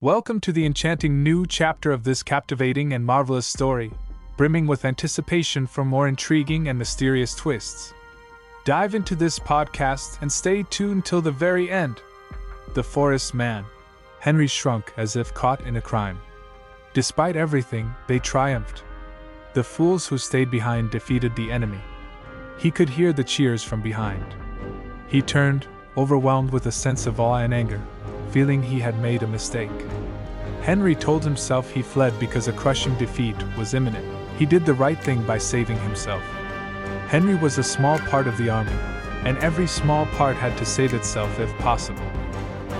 Welcome to the enchanting new chapter of this captivating and marvelous story, brimming with anticipation for more intriguing and mysterious twists. Dive into this podcast and stay tuned till the very end. The Forest Man. Henry shrunk as if caught in a crime. Despite everything, they triumphed. The fools who stayed behind defeated the enemy. He could hear the cheers from behind. He turned, overwhelmed with a sense of awe and anger, feeling he had made a mistake. Henry told himself he fled because a crushing defeat was imminent. He did the right thing by saving himself. Henry was a small part of the army, and every small part had to save itself if possible.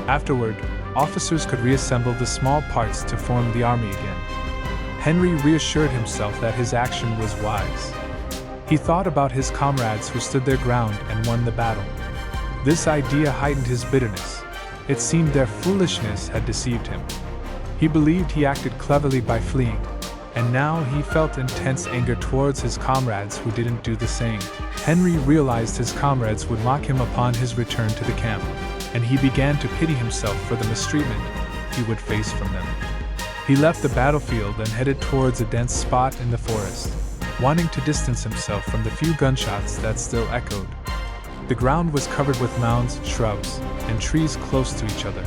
Afterward, officers could reassemble the small parts to form the army again. Henry reassured himself that his action was wise. He thought about his comrades who stood their ground and won the battle. This idea heightened his bitterness. It seemed their foolishness had deceived him. He believed he acted cleverly by fleeing, and now he felt intense anger towards his comrades who didn't do the same. Henry realized his comrades would mock him upon his return to the camp, and he began to pity himself for the mistreatment he would face from them. He left the battlefield and headed towards a dense spot in the forest, wanting to distance himself from the few gunshots that still echoed. The ground was covered with mounds, shrubs, and trees close to each other.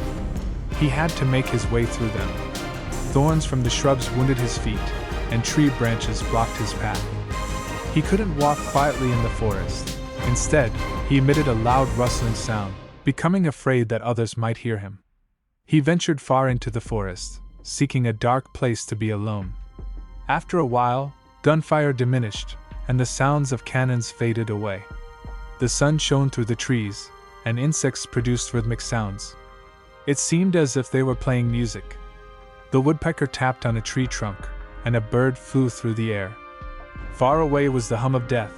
He had to make his way through them. Thorns from the shrubs wounded his feet, and tree branches blocked his path. He couldn't walk quietly in the forest. Instead, he emitted a loud rustling sound, becoming afraid that others might hear him. He ventured far into the forest, seeking a dark place to be alone. After a while, gunfire diminished, and the sounds of cannons faded away. The sun shone through the trees, and insects produced rhythmic sounds. It seemed as if they were playing music. The woodpecker tapped on a tree trunk, and a bird flew through the air. Far away was the hum of death,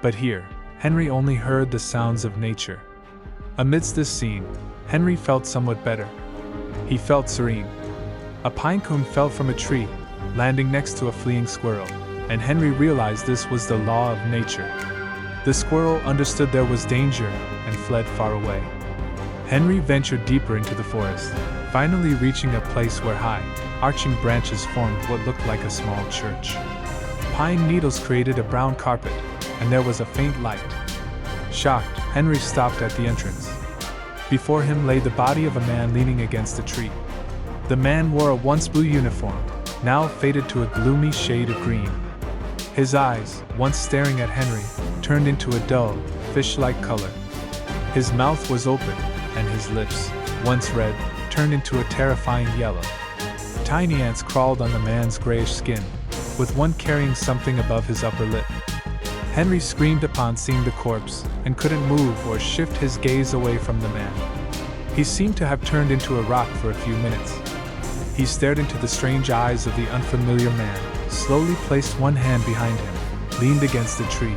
but here, Henry only heard the sounds of nature. Amidst this scene, Henry felt somewhat better. He felt serene. A pine cone fell from a tree, landing next to a fleeing squirrel, and Henry realized this was the law of nature. The squirrel understood there was danger and fled far away. Henry ventured deeper into the forest, finally reaching a place where high, arching branches formed what looked like a small church. Pine needles created a brown carpet, and there was a faint light. Shocked, Henry stopped at the entrance. Before him lay the body of a man leaning against a tree. The man wore a once blue uniform, now faded to a gloomy shade of green. His eyes, once staring at Henry, turned into a dull, fish-like color. His mouth was open, and his lips, once red, turned into a terrifying yellow. Tiny ants crawled on the man's grayish skin, with one carrying something above his upper lip. Henry screamed upon seeing the corpse, and couldn't move or shift his gaze away from the man. He seemed to have turned into a rock for a few minutes. He stared into the strange eyes of the unfamiliar man, slowly placed one hand behind him, leaned against the tree,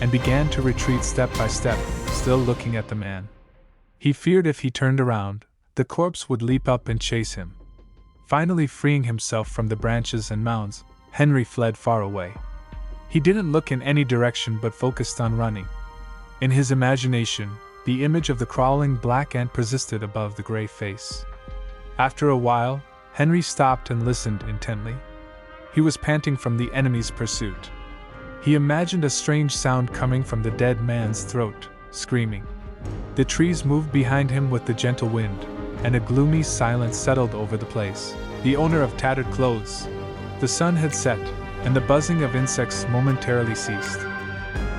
and began to retreat step by step, still looking at the man. He feared if he turned around, the corpse would leap up and chase him. Finally freeing himself from the branches and mounds, Henry fled far away. He didn't look in any direction but focused on running. In his imagination, the image of the crawling black ant persisted above the gray face. After a while, Henry stopped and listened intently. He was panting from the enemy's pursuit. He imagined a strange sound coming from the dead man's throat, screaming. The trees moved behind him with the gentle wind, and a gloomy silence settled over the place. The owner of tattered clothes. The sun had set, and the buzzing of insects momentarily ceased.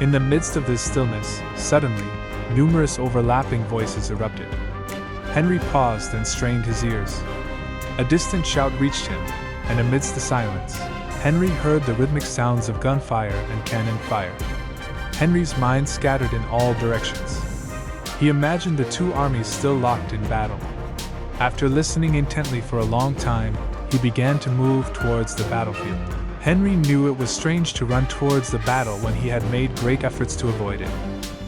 In the midst of this stillness, suddenly, numerous overlapping voices erupted. Henry paused and strained his ears. A distant shout reached him, and amidst the silence, Henry heard the rhythmic sounds of gunfire and cannon fire. Henry's mind scattered in all directions. He imagined the two armies still locked in battle. After listening intently for a long time, he began to move towards the battlefield. Henry knew it was strange to run towards the battle when he had made great efforts to avoid it.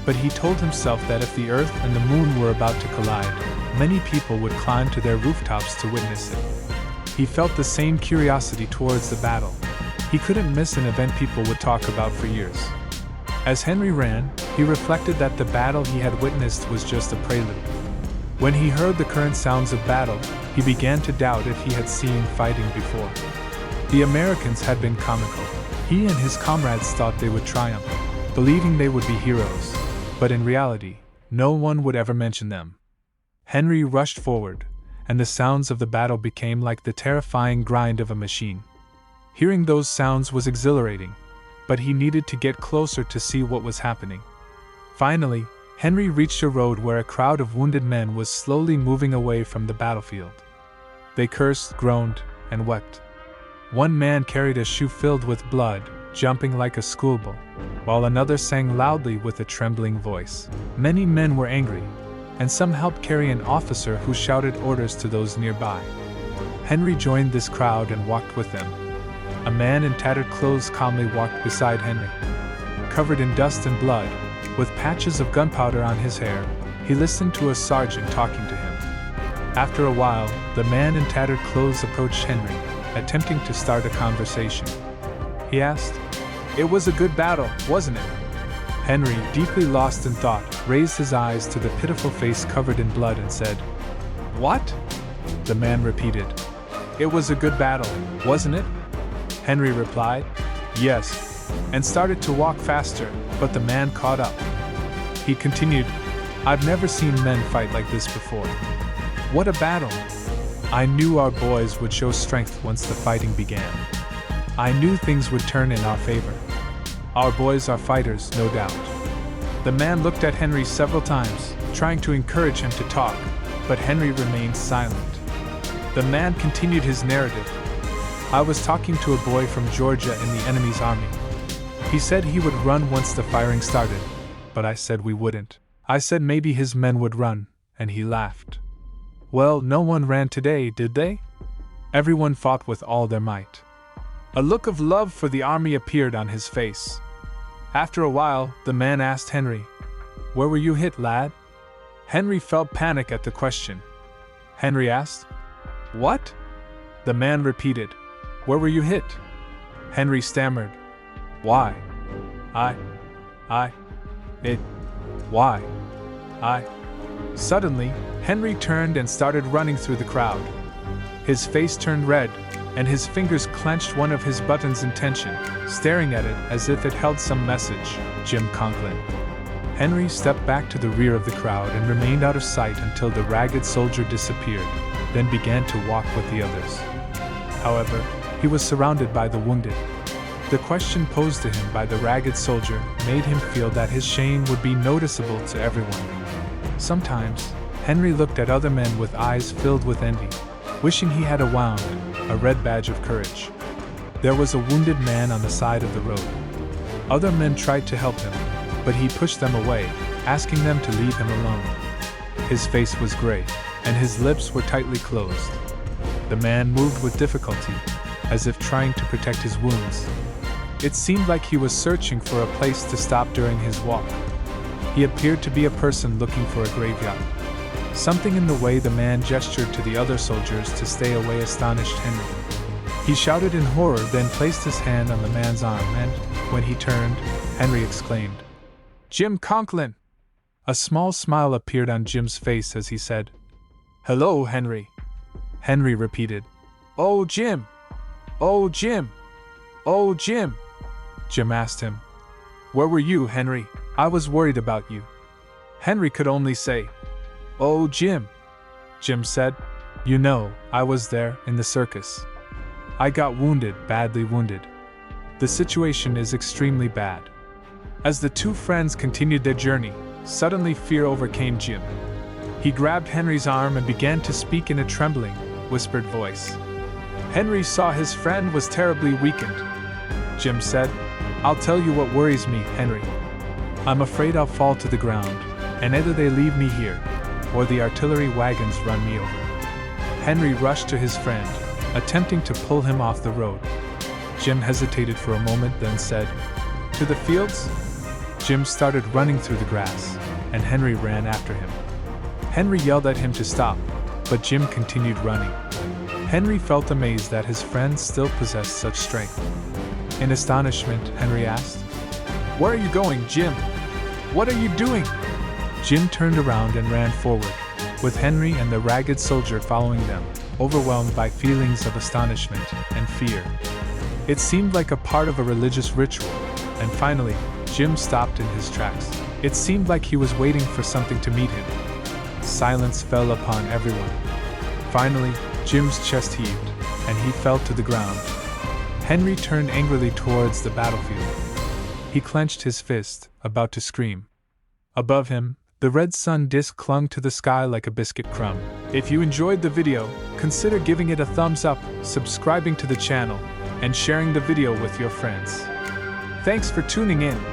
But he told himself that if the Earth and the Moon were about to collide, many people would climb to their rooftops to witness it. He felt the same curiosity towards the battle. He couldn't miss an event people would talk about for years. As Henry ran, he reflected that the battle he had witnessed was just a prelude. When he heard the current sounds of battle, he began to doubt if he had seen fighting before. The Americans had been comical. He and his comrades thought they would triumph, believing they would be heroes, but in reality, no one would ever mention them. Henry rushed forward, and the sounds of the battle became like the terrifying grind of a machine. Hearing those sounds was exhilarating, but he needed to get closer to see what was happening. Finally, Henry reached a road where a crowd of wounded men was slowly moving away from the battlefield. They cursed, groaned, and wept. One man carried a shoe filled with blood, jumping like a schoolboy, while another sang loudly with a trembling voice. Many men were angry, and some helped carry an officer who shouted orders to those nearby. Henry joined this crowd and walked with them. A man in tattered clothes calmly walked beside Henry. Covered in dust and blood, with patches of gunpowder on his hair, he listened to a sergeant talking to him. After a while, the man in tattered clothes approached Henry, attempting to start a conversation. He asked, "It was a good battle, wasn't it?" Henry, deeply lost in thought, raised his eyes to the pitiful face covered in blood and said, "What?" The man repeated, "It was a good battle, wasn't it?" Henry replied, "Yes," and started to walk faster, but the man caught up. He continued, "I've never seen men fight like this before. What a battle! I knew our boys would show strength once the fighting began. I knew things would turn in our favor. Our boys are fighters, no doubt." The man looked at Henry several times, trying to encourage him to talk, but Henry remained silent. The man continued his narrative. "I was talking to a boy from Georgia in the enemy's army. He said he would run once the firing started, but I said we wouldn't. I said maybe his men would run, and he laughed. Well, no one ran today, did they? Everyone fought with all their might." A look of love for the army appeared on his face. After a while, the man asked Henry, "Where were you hit, lad?" Henry felt panic at the question. Henry asked, "What?" The man repeated, "Where were you hit?" Henry stammered, "Why? Why?" Suddenly, Henry turned and started running through the crowd. His face turned red, and his fingers clenched one of his buttons in tension, staring at it as if it held some message. Jim Conklin. Henry stepped back to the rear of the crowd and remained out of sight until the ragged soldier disappeared, then began to walk with the others. However, he was surrounded by the wounded. The question posed to him by the ragged soldier made him feel that his shame would be noticeable to everyone. Sometimes, Henry looked at other men with eyes filled with envy, wishing he had a wound, a red badge of courage. There was a wounded man on the side of the road. Other men tried to help him, but he pushed them away, asking them to leave him alone. His face was gray, and his lips were tightly closed. The man moved with difficulty, as if trying to protect his wounds. It seemed like he was searching for a place to stop during his walk. He appeared to be a person looking for a graveyard. Something in the way the man gestured to the other soldiers to stay away astonished Henry. He shouted in horror, then placed his hand on the man's arm and, when he turned, Henry exclaimed, "Jim Conklin!" A small smile appeared on Jim's face as he said, "Hello, Henry." Henry repeated, "Oh, Jim! Oh, Jim! Oh, Jim!" Jim asked him, "Where were you, Henry? I was worried about you." Henry could only say, "Oh, Jim." Jim said, "You know, I was there, in the circus. I got wounded, badly wounded. The situation is extremely bad." As the two friends continued their journey, suddenly fear overcame Jim. He grabbed Henry's arm and began to speak in a trembling, whispered voice. Henry saw his friend was terribly weakened. Jim said, "I'll tell you what worries me, Henry. I'm afraid I'll fall to the ground, and either they leave me here, or the artillery wagons run me over." Henry rushed to his friend, attempting to pull him off the road. Jim hesitated for a moment, then said, "To the fields?" Jim started running through the grass, and Henry ran after him. Henry yelled at him to stop, but Jim continued running. Henry felt amazed that his friend still possessed such strength. In astonishment, Henry asked, "Where are you going, Jim? What are you doing?" Jim turned around and ran forward. with Henry and the ragged soldier following them, overwhelmed by feelings of astonishment and fear. It seemed like a part of a religious ritual, and finally, Jim stopped in his tracks. It seemed like he was waiting for something to meet him. Silence fell upon everyone. Finally, Jim's chest heaved, and he fell to the ground. Henry turned angrily towards the battlefield. He clenched his fist, about to scream. Above him, the red sun disk clung to the sky like a biscuit crumb. If you enjoyed the video, consider giving it a thumbs up, subscribing to the channel, and sharing the video with your friends. Thanks for tuning in.